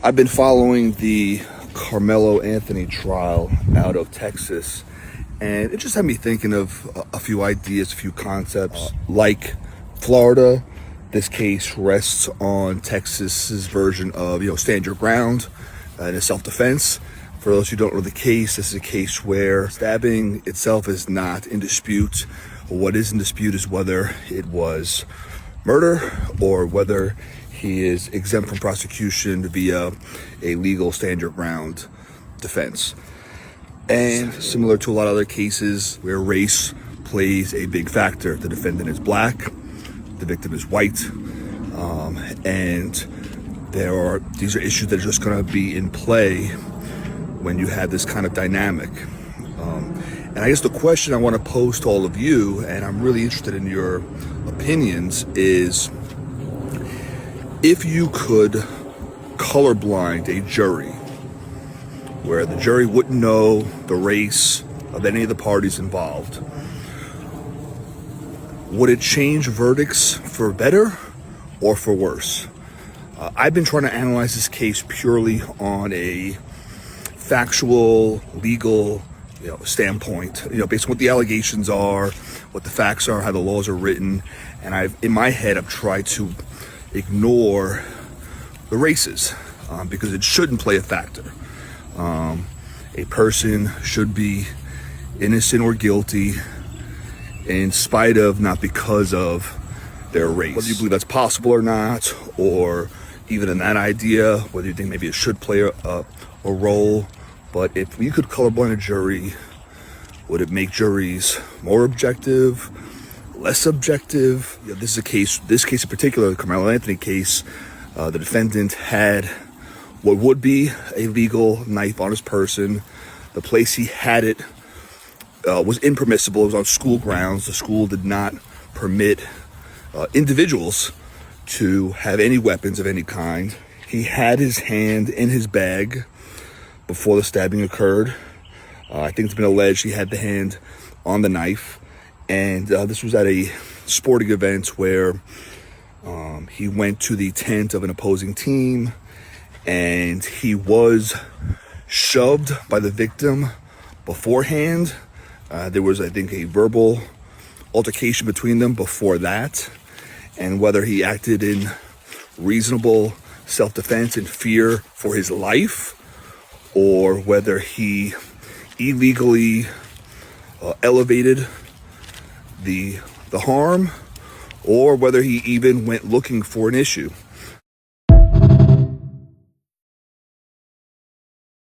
I've been following the Karmelo Anthony trial out of Texas, and it just had me thinking of a few ideas, a few concepts. Like Florida, this case rests on Texas's version of, stand your ground and self-defense. For those who don't know the case, this is a case where stabbing itself is not in dispute. What is in dispute is whether it was murder or whether he is exempt from prosecution via a legal stand your ground defense. And similar to a lot of other cases where race plays a big factor, the defendant is black, the victim is white, and these are issues that are just going to be in play when you have this kind of dynamic. And I guess the question I want to pose to all of you, and I'm really interested in your opinions, is if you could colorblind a jury, where the jury wouldn't know the race of any of the parties involved, would it change verdicts for better or for worse? I've been trying to analyze this case purely on a factual, legal, standpoint, based on what the allegations are, what the facts are, how the laws are written. And in my head, I've tried to ignore the races because it shouldn't play a factor. A person should be innocent or guilty in spite of, not because of their race. Whether you believe that's possible or not, or even in that idea, whether you think maybe it should play a role. But if we could colorblind a jury, would it make juries more objective, less subjective? This case in particular, the Karmelo Anthony case, the defendant had what would be a legal knife on his person. The place he had it was impermissible. It was on school grounds. The school did not permit individuals to have any weapons of any kind. He had his hand in his bag before the stabbing occurred. I think it's been alleged he had the hand on the knife. And this was at a sporting event where he went to the tent of an opposing team, and he was shoved by the victim beforehand. There was, I think, a verbal altercation between them before that. And whether he acted in reasonable self-defense and fear for his life, or whether he illegally elevated the harm, or whether he even went looking for an issue.